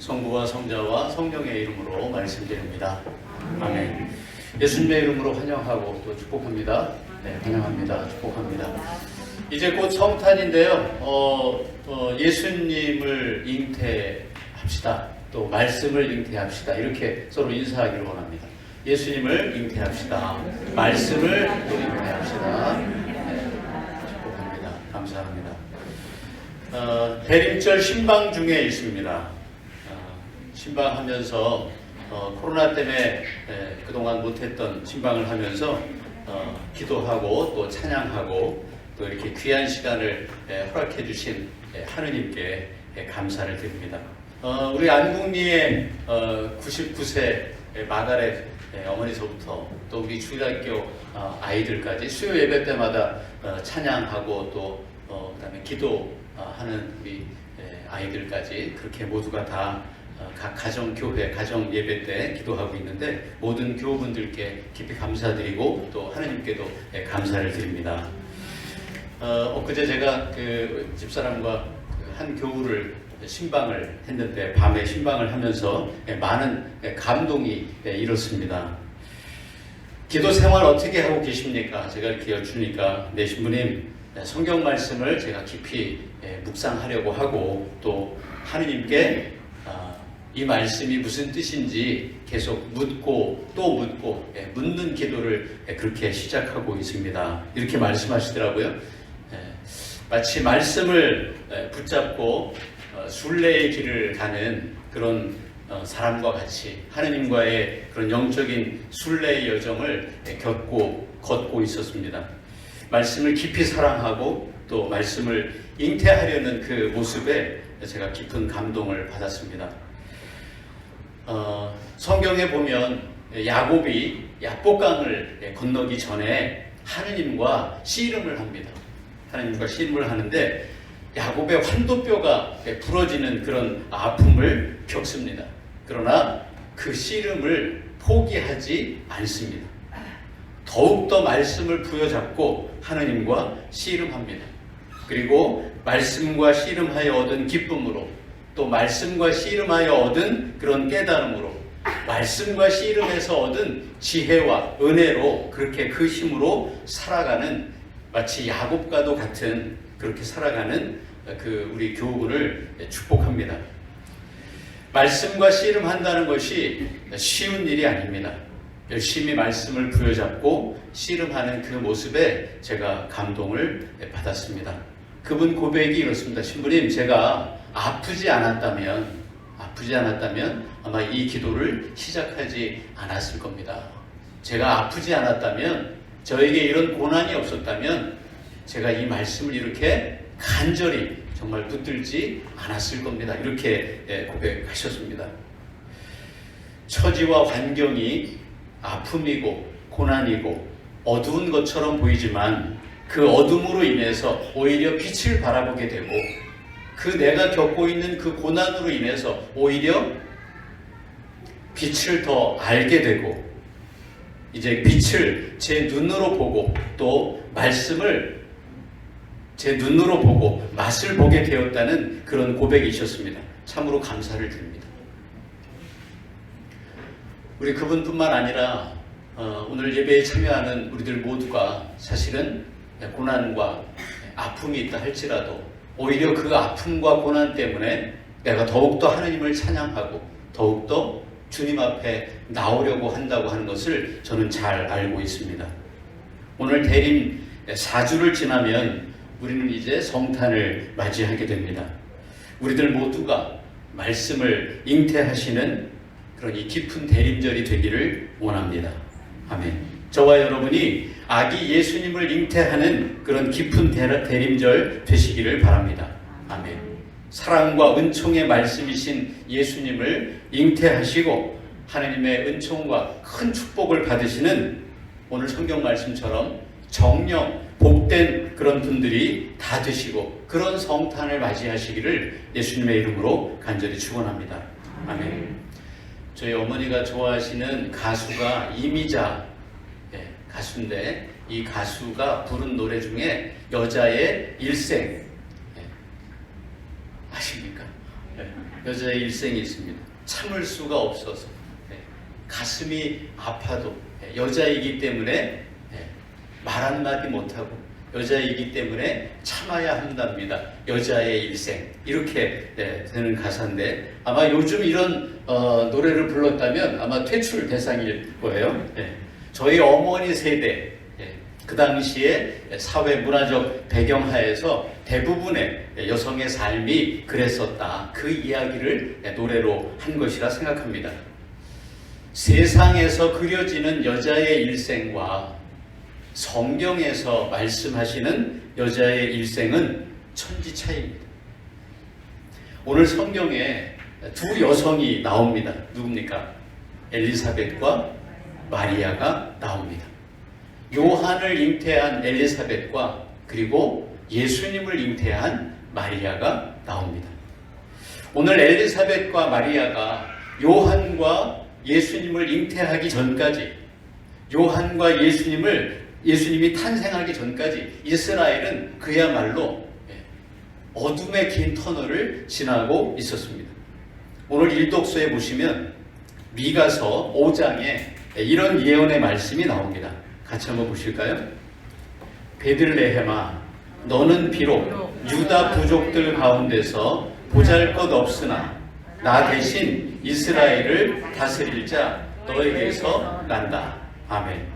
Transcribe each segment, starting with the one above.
성부와 성자와 성령의 이름으로 말씀드립니다. 아멘. 예수님의 이름으로 환영하고 또 축복합니다. 네, 환영합니다. 축복합니다. 이제 곧 성탄인데요. 예수님을 잉태합시다. 또 말씀을 잉태합시다. 이렇게 서로 인사하기를 원합니다. 예수님을 잉태합시다. 말씀을 또 잉태합시다. 네, 축복합니다. 감사합니다. 대림절 신방 중에 있습니다. 신방하면서 코로나 때문에 그동안 못했던 신방을 하면서 기도하고 또 찬양하고 또 이렇게 귀한 시간을 허락해 주신 하느님께 감사를 드립니다. 우리 안국리의 99세 마가렛 어머니서부터 또 우리 주일학교 아이들까지 수요 예배 때마다 찬양하고 또 그다음에 기도하는 우리 아이들까지 그렇게 모두가 다 각 가정교회, 가정예배 때 기도하고 있는데 모든 교우분들께 깊이 감사드리고 또 하나님께도 감사를 드립니다. 엊그제 제가 그 집사람과 한 교우를 신방을 했는데 밤에 신방을 하면서 많은 감동이 일었습니다. 기도 생활 어떻게 하고 계십니까? 제가 이렇게 여쭈니까 네 신부님 성경 말씀을 제가 깊이 묵상하려고 하고 또 하느님께 이 말씀이 무슨 뜻인지 계속 묻고 또 묻고 묻는 기도를 그렇게 시작하고 있습니다. 이렇게 말씀하시더라고요. 마치 말씀을 붙잡고 순례의 길을 가는 그런 사람과 같이 하느님과의 그런 영적인 순례의 여정을 걷고 있었습니다. 말씀을 깊이 사랑하고 또 말씀을 잉태하려는 그 모습에 제가 깊은 감동을 받았습니다. 성경에 보면 야곱이 야복강을 건너기 전에 하느님과 씨름을 합니다. 하느님과 씨름을 하는데 야곱의 환도뼈가 부러지는 그런 아픔을 겪습니다. 그러나 그 씨름을 포기하지 않습니다. 더욱더 말씀을 부여잡고 하느님과 씨름합니다. 그리고 말씀과 씨름하여 얻은 기쁨으로 또 말씀과 씨름하여 얻은 그런 깨달음으로 말씀과 씨름에서 얻은 지혜와 은혜로 그렇게 그 힘으로 살아가는 마치 야곱과도 같은 그렇게 살아가는 그 우리 교우분을 축복합니다. 말씀과 씨름한다는 것이 쉬운 일이 아닙니다. 열심히 말씀을 부여잡고 씨름하는 그 모습에 제가 감동을 받았습니다. 그분 고백이 이렇습니다. 신부님, 제가 아프지 않았다면 아마 이 기도를 시작하지 않았을 겁니다. 제가 아프지 않았다면 저에게 이런 고난이 없었다면 제가 이 말씀을 이렇게 간절히 정말 붙들지 않았을 겁니다. 이렇게 고백하셨습니다. 처지와 환경이 아픔이고 고난이고 어두운 것처럼 보이지만 그 어둠으로 인해서 오히려 빛을 바라보게 되고 그 내가 겪고 있는 그 고난으로 인해서 오히려 빛을 더 알게 되고 이제 빛을 제 눈으로 보고 또 말씀을 제 눈으로 보고 맛을 보게 되었다는 그런 고백이셨습니다. 참으로 감사를 드립니다. 우리 그분뿐만 아니라 오늘 예배에 참여하는 우리들 모두가 사실은 고난과 아픔이 있다 할지라도 오히려 그 아픔과 고난 때문에 내가 더욱더 하느님을 찬양하고 더욱더 주님 앞에 나오려고 한다고 하는 것을 저는 잘 알고 있습니다. 오늘 대림 4주를 지나면 우리는 이제 성탄을 맞이하게 됩니다. 우리들 모두가 말씀을 잉태하시는 그런 이 깊은 대림절이 되기를 원합니다. 아멘. 저와 여러분이 아기 예수님을 잉태하는 그런 깊은 대림절 되시기를 바랍니다. 아멘. 사랑과 은총의 말씀이신 예수님을 잉태하시고 하나님의 은총과 큰 축복을 받으시는 오늘 성경 말씀처럼 정령 복된 그런 분들이 다 되시고 그런 성탄을 맞이하시기를 예수님의 이름으로 간절히 축원합니다. 아멘. 저희 어머니가 좋아하시는 가수가 이미자 가수인데 이 가수가 부른 노래 중에 여자의 일생 아십니까? 여자의 일생이 있습니다. 참을 수가 없어서 가슴이 아파도 여자이기 때문에 말 한마디 못하고 여자이기 때문에 참아야 한답니다. 여자의 일생 이렇게 되는 가사인데 아마 요즘 이런 노래를 불렀다면 아마 퇴출 대상일 거예요. 저희 어머니 세대 그 당시에 사회 문화적 배경하에서 대부분의 여성의 삶이 그랬었다. 그 이야기를 노래로 한 것이라 생각합니다. 세상에서 그려지는 여자의 일생과 성경에서 말씀하시는 여자의 일생은 천지 차이입니다. 오늘 성경에 두 여성이 나옵니다. 누굽니까? 엘리사벳과 마리아가 나옵니다. 요한을 잉태한 엘리사벳과 그리고 예수님을 잉태한 마리아가 나옵니다. 오늘 엘리사벳과 마리아가 요한과 예수님을 잉태하기 전까지, 요한과 예수님이 탄생하기 전까지 이스라엘은 그야말로 어둠의 긴 터널을 지나고 있었습니다. 오늘 일독서에 보시면 미가서 5장에 이런 예언의 말씀이 나옵니다. 같이 한번 보실까요? 베들레헴아, 너는 비록 유다 부족들 가운데서 보잘것없으나 나 대신 이스라엘을 다스릴 자 너에게서 난다. 아멘.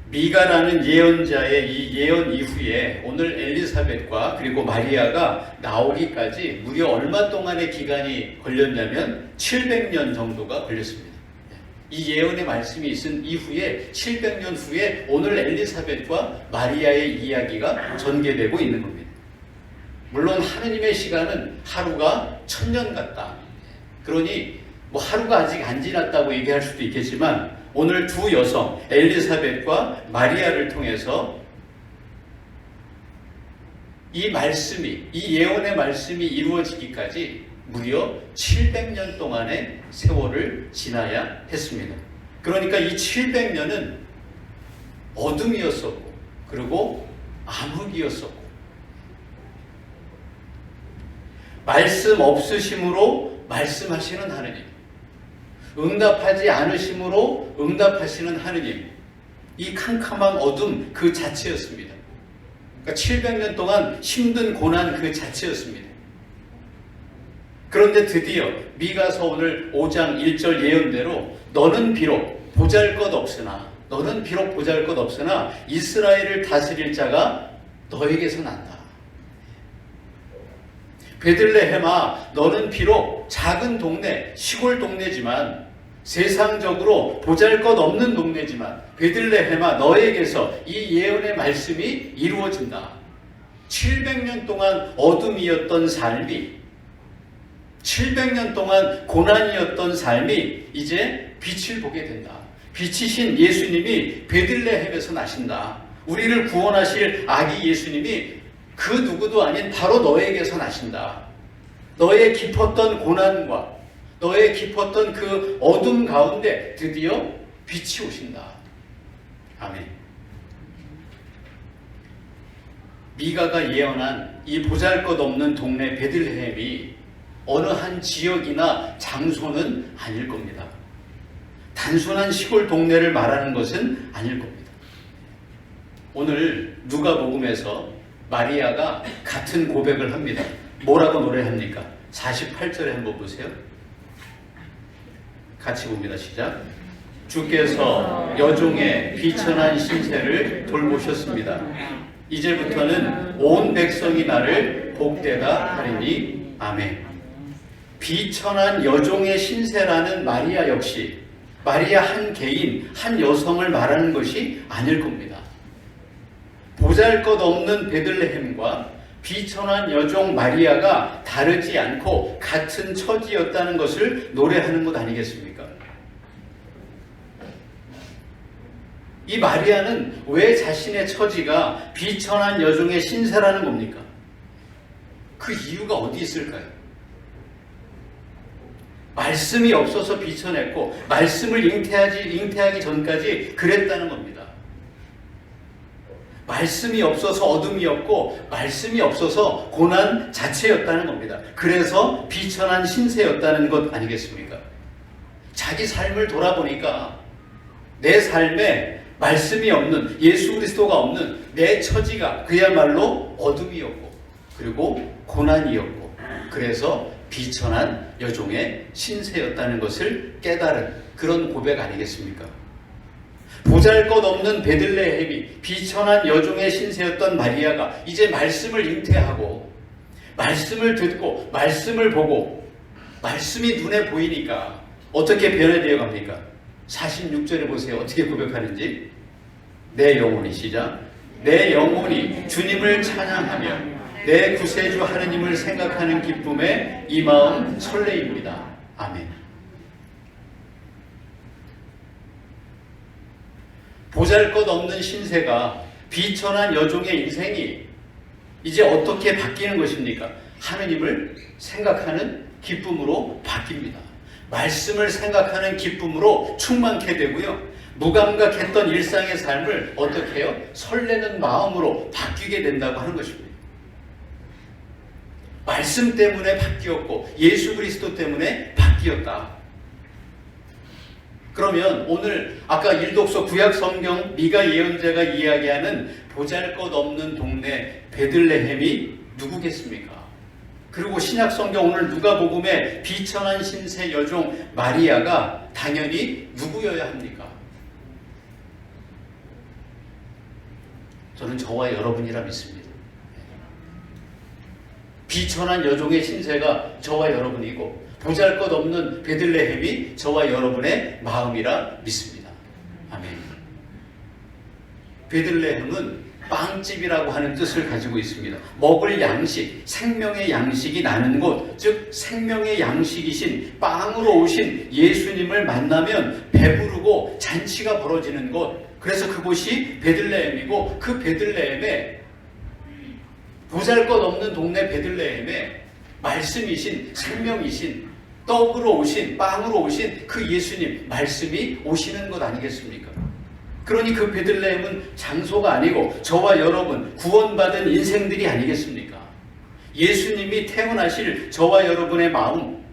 미가라는 예언자의 이 예언 이후에 오늘 엘리사벳과 그리고 마리아가 나오기까지 무려 얼마 동안의 기간이 걸렸냐면 700년 정도가 걸렸습니다. 이 예언의 말씀이 있은 이후에 700년 후에 오늘 엘리사벳과 마리아의 이야기가 전개되고 있는 겁니다. 물론 하느님의 시간은 하루가 1000년 같다. 그러니 뭐 하루가 아직 안 지났다고 얘기할 수도 있겠지만 오늘 두 여성 엘리사벳과 마리아를 통해서 이 말씀이, 이 예언의 말씀이 이루어지기까지 무려 700년 동안의 세월을 지나야 했습니다. 그러니까 이 700년은 어둠이었었고 그리고 암흑이었었고 말씀 없으심으로 말씀하시는 하느님, 응답하지 않으심으로 응답하시는 하느님, 이 캄캄한 어둠 그 자체였습니다. 그러니까 700년 동안 힘든 고난 그 자체였습니다. 그런데 드디어 미가서 오늘 5장 1절 예언대로 너는 비록 보잘것없으나 이스라엘을 다스릴 자가 너에게서 난다. 베들레헴아, 너는 비록 작은 동네, 시골 동네지만 세상적으로 보잘것없는 동네지만 베들레헴아, 너에게서 이 예언의 말씀이 이루어진다. 700년 동안 어둠이었던 삶이, 700년 동안 고난이었던 삶이 이제 빛을 보게 된다. 빛이신 예수님이 베들레헴에서 나신다. 우리를 구원하실 아기 예수님이 그 누구도 아닌 바로 너에게서 나신다. 너의 깊었던 고난과 너의 깊었던 그 어둠 가운데 드디어 빛이 오신다. 아멘. 미가가 예언한 이 보잘것없는 동네 베들레헴이 어느 한 지역이나 장소는 아닐 겁니다. 단순한 시골 동네를 말하는 것은 아닐 겁니다. 오늘 누가복음에서 마리아가 같은 고백을 합니다. 뭐라고 노래합니까? 48절에 한번 보세요. 같이 봅니다. 시작. 주께서 여종의 비천한 신세를 돌보셨습니다. 이제부터는 온 백성이 나를 복되다 하리니 아멘. 비천한 여종의 신세라는 마리아 역시 마리아 한 개인, 한 여성을 말하는 것이 아닐 겁니다. 보잘것없는 베들레헴과 비천한 여종 마리아가 다르지 않고 같은 처지였다는 것을 노래하는 것 아니겠습니까? 이 마리아는 왜 자신의 처지가 비천한 여종의 신세라는 겁니까? 그 이유가 어디 있을까요? 말씀이 없어서 비천했고 말씀을 잉태하기 전까지 그랬다는 겁니다. 말씀이 없어서 어둠이었고 말씀이 없어서 고난 자체였다는 겁니다. 그래서 비천한 신세였다는 것 아니겠습니까? 자기 삶을 돌아보니까 내 삶에 말씀이 없는, 예수 그리스도가 없는 내 처지가 그야말로 어둠이었고 그리고 고난이었고 그래서 비천한 여종의 신세였다는 것을 깨달은 그런 고백 아니겠습니까? 보잘것없는 베들레헴이 비천한 여종의 신세였던 마리아가 이제 말씀을 잉태하고 말씀을 듣고 말씀을 보고 말씀이 눈에 보이니까 어떻게 변화되어 갑니까? 46절에 보세요. 어떻게 고백하는지. 내 영혼이 시작. 내 영혼이 주님을 찬양하며 내 구세주 하느님을 생각하는 기쁨에 이 마음 설레입니다. 아멘. 보잘것없는 신세가 비천한 여종의 인생이 이제 어떻게 바뀌는 것입니까? 하느님을 생각하는 기쁨으로 바뀝니다. 말씀을 생각하는 기쁨으로 충만케 되고요. 무감각했던 일상의 삶을 어떻게 해요? 설레는 마음으로 바뀌게 된다고 하는 것입니다. 말씀 때문에 바뀌었고 예수 그리스도 때문에 바뀌었다. 그러면 오늘 아까 일독서 구약 성경 미가 예언자가 이야기하는 보잘것없는 동네 베들레헴이 누구겠습니까? 그리고 신약 성경 오늘 누가복음의 비천한 신세 여종 마리아가 당연히 누구여야 합니까? 저는 저와 여러분이라 믿습니다. 비천한 여종의 신세가 저와 여러분이고 보잘것없는 베들레헴이 저와 여러분의 마음이라 믿습니다. 아멘. 베들레헴은 빵집이라고 하는 뜻을 가지고 있습니다. 먹을 양식, 생명의 양식이 나는 곳, 즉 생명의 양식이신 빵으로 오신 예수님을 만나면 배부르고 잔치가 벌어지는 곳. 그래서 그곳이 베들레헴이고 그 베들레헴에 보잘것없는 동네 베들레헴에 말씀이신 생명이신 떡으로 오신 빵으로 오신 그 예수님 말씀이 오시는 것 아니겠습니까? 그러니 그 베들레헴은 장소가 아니고 저와 여러분 구원받은 인생들이 아니겠습니까? 예수님이 태어나실 저와 여러분의 마음,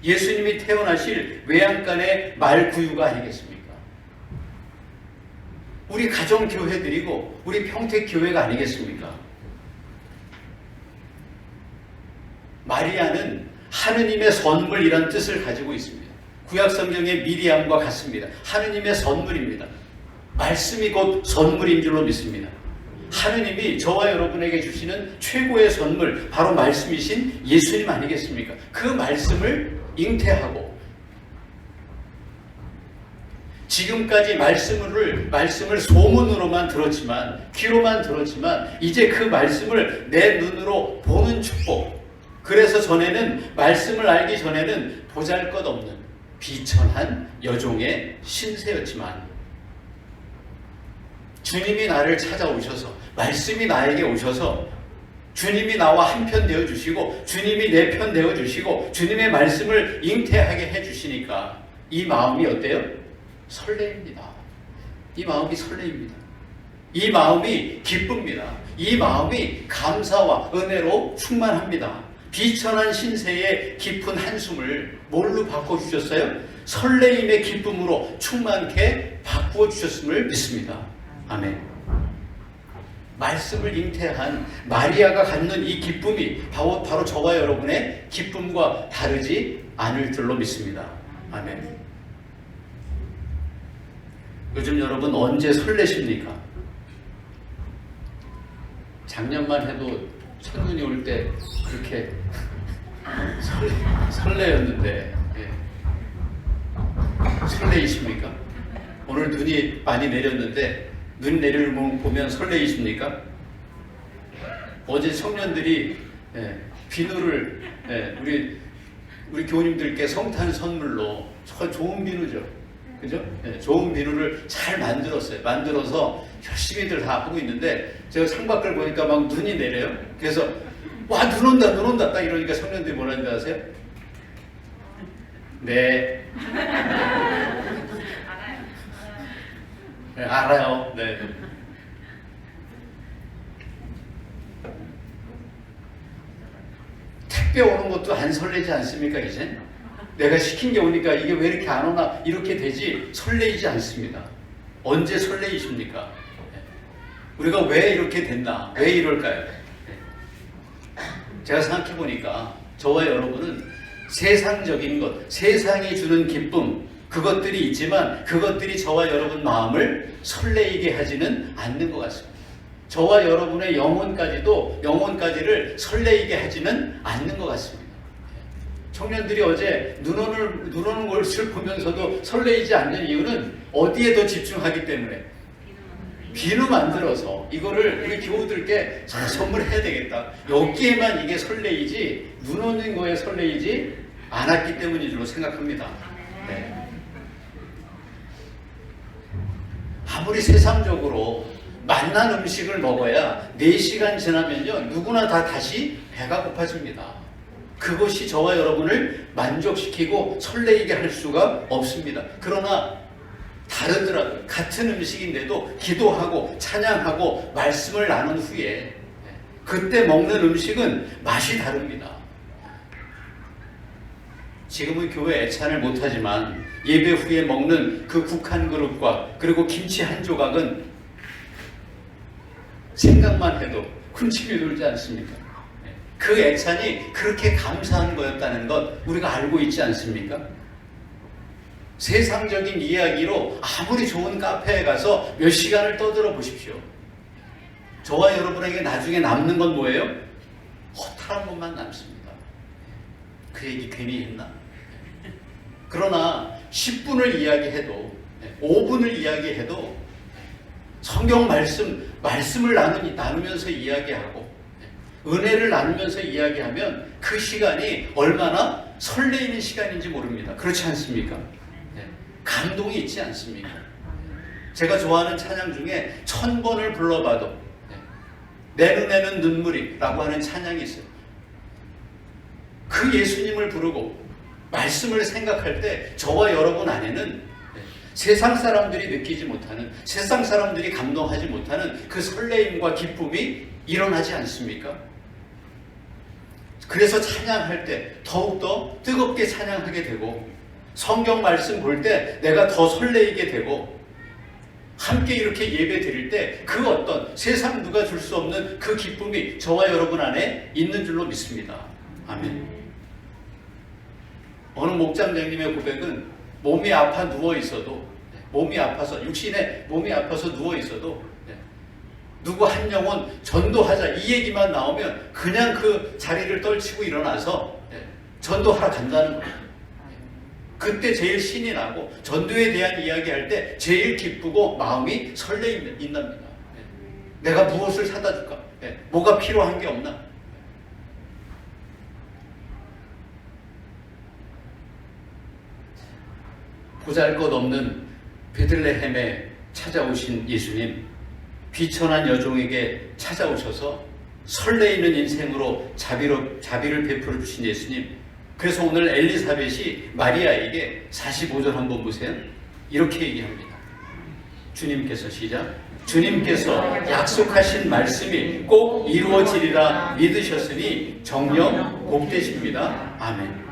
예수님이 태어나실 외양간의 말구유가 아니겠습니까? 우리 가정교회들이고 우리 평택교회가 아니겠습니까? 마리아는 하느님의 선물이란 뜻을 가지고 있습니다. 구약성경의 미리암과 같습니다. 하느님의 선물입니다. 말씀이 곧 선물인 줄로 믿습니다. 하느님이 저와 여러분에게 주시는 최고의 선물 바로 말씀이신 예수님 아니겠습니까? 그 말씀을 잉태하고 지금까지 말씀을 소문으로만 들었지만 귀로만 들었지만 이제 그 말씀을 내 눈으로 보는 축복. 그래서 전에는 말씀을 알기 전에는 보잘것없는 비천한 여종의 신세였지만 주님이 나를 찾아오셔서 말씀이 나에게 오셔서 주님이 나와 한편 되어주시고 주님이 내 편 되어주시고 주님의 말씀을 잉태하게 해주시니까 이 마음이 어때요? 설레입니다. 이 마음이 설레입니다. 이 마음이 기쁩니다. 이 마음이 감사와 은혜로 충만합니다. 비천한 신세의 깊은 한숨을 뭘로 바꿔주셨어요? 설레임의 기쁨으로 충만케 바꾸어 주셨음을 믿습니다. 아멘. 말씀을 잉태한 마리아가 갖는 이 기쁨이 바로 저와 여러분의 기쁨과 다르지 않을 줄로 믿습니다. 아멘. 요즘 여러분 언제 설레십니까? 작년만 해도 첫눈이 올 때 그렇게 설레였는데 설레이십니까? 오늘 눈이 많이 내렸는데 눈 내리는 보면 설레이십니까? 어제 청년들이 비누를 우리 교우님들께 성탄 선물로 좋은 비누죠. 그죠? 좋은 비누를 잘 만들었어요. 만들어서 열심히들 다 하고 있는데 제가 창밖을 보니까 막 눈이 내려요. 그래서 와, 눈 온다, 눈 온다 딱 이러니까 청년들이 뭐라는 줄 아세요? 네. 네, 알아요. 네. 택배 오는 것도 안 설레지 않습니까? 이제 내가 시킨 게 오니까 이게 왜 이렇게 안 오나 이렇게 되지 설레이지 않습니다. 언제 설레이십니까? 우리가 왜 이렇게 됐나? 왜 이럴까요? 제가 생각해 보니까 저와 여러분은 세상적인 것, 세상이 주는 기쁨, 그것들이 있지만 그것들이 저와 여러분 마음을 설레이게 하지는 않는 것 같습니다. 저와 여러분의 영혼까지를 설레이게 하지는 않는 것 같습니다. 청년들이 어제 눈 오는 것을 보면서도 설레이지 않는 이유는 어디에 더 집중하기 때문에 비누 만들어서 이거를 우리 교우들께 선물해야 되겠다. 여기에만 이게 설레이지 눈 오는 거에 설레이지 않았기 때문인 줄로 생각합니다. 네. 아무리 세상적으로 맛난 음식을 먹어야 4시간 지나면요 누구나 다시 배가 고파집니다. 그것이 저와 여러분을 만족시키고 설레이게 할 수가 없습니다. 그러나 다르더라도 같은 음식인데도 기도하고 찬양하고 말씀을 나눈 후에 그때 먹는 음식은 맛이 다릅니다. 지금은 교회 애찬을 못하지만 예배 후에 먹는 그 국 한 그릇과 그리고 김치 한 조각은 생각만 해도 군침이 돌지 않습니까? 그 애찬이 그렇게 감사한 거였다는 것 우리가 알고 있지 않습니까? 세상적인 이야기로 아무리 좋은 카페에 가서 몇 시간을 떠들어 보십시오. 저와 여러분에게 나중에 남는 건 뭐예요? 허탈한 것만 남습니다. 그 얘기 괜히 했나? 그러나 10분을 이야기해도 5분을 이야기해도 성경 말씀을 나누면서 이야기하고 은혜를 나누면서 이야기하면 그 시간이 얼마나 설레이는 시간인지 모릅니다. 그렇지 않습니까? 감동이 있지 않습니까? 제가 좋아하는 찬양 중에 1000번을 불러봐도 내 눈에는 눈물이 라고 하는 찬양이 있어요. 그 예수님을 부르고 말씀을 생각할 때 저와 여러분 안에는 세상 사람들이 느끼지 못하는, 세상 사람들이 감동하지 못하는 그 설레임과 기쁨이 일어나지 않습니까? 그래서 찬양할 때 더욱더 뜨겁게 찬양하게 되고 성경 말씀 볼 때 내가 더 설레이게 되고 함께 이렇게 예배 드릴 때 그 어떤 세상 누가 줄 수 없는 그 기쁨이 저와 여러분 안에 있는 줄로 믿습니다. 아멘. 어느 목장장님의 고백은 몸이 아파 누워 있어도 육신에 몸이 아파서 누워 있어도 누구 한 영혼 전도하자 이 얘기만 나오면 그냥 그 자리를 떨치고 일어나서 전도하러 간다는 거예요. 그때 제일 신이 나고 전도에 대한 이야기할 때 제일 기쁘고 마음이 설레인답니다. 내가 무엇을 사다 줄까? 뭐가 필요한 게 없나? 보잘것없는 베들레헴에 찾아오신 예수님, 비천한 여종에게 찾아오셔서 설레이는 인생으로 자비를 베풀어 주신 예수님. 그래서 오늘 엘리사벳이 마리아에게 45절 한번 보세요. 이렇게 얘기합니다. 주님께서 시작. 주님께서 약속하신 말씀이 꼭 이루어지리라 믿으셨으니 정녕 복되십니다. 아멘.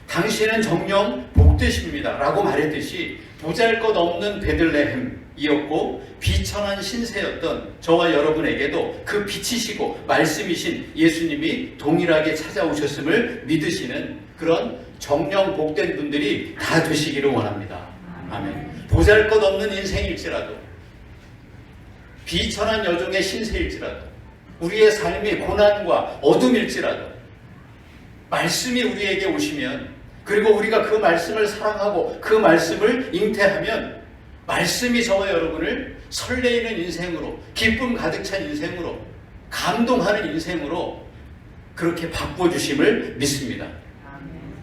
당신은 정녕 복되십니다 라고 말했듯이 보잘것없는 베들레헴이었고 비천한 신세였던 저와 여러분에게도 그 빛이시고 말씀이신 예수님이 동일하게 찾아오셨음을 믿으시는 그런 정녕 복된 분들이 다 되시기를 원합니다. 아멘. 보잘것없는 인생일지라도 비천한 여종의 신세일지라도 우리의 삶이 고난과 어둠일지라도 말씀이 우리에게 오시면 그리고 우리가 그 말씀을 사랑하고 그 말씀을 잉태하면 말씀이 저와 여러분을 설레이는 인생으로, 기쁨 가득 찬 인생으로, 감동하는 인생으로 그렇게 바꿔주심을 믿습니다.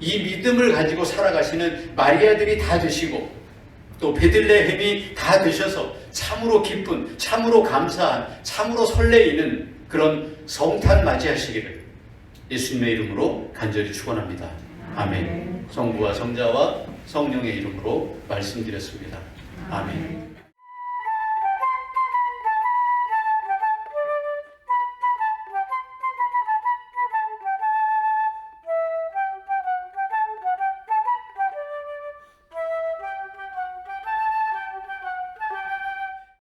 이 믿음을 가지고 살아가시는 마리아들이 다 되시고 또 베들레헴이 다 되셔서 참으로 기쁜, 참으로 감사한, 참으로 설레이는 그런 성탄 맞이하시기를 예수님의 이름으로 간절히 축원합니다. 아멘. 성부와 성자와 성령의 이름으로 말씀드렸습니다. 아멘.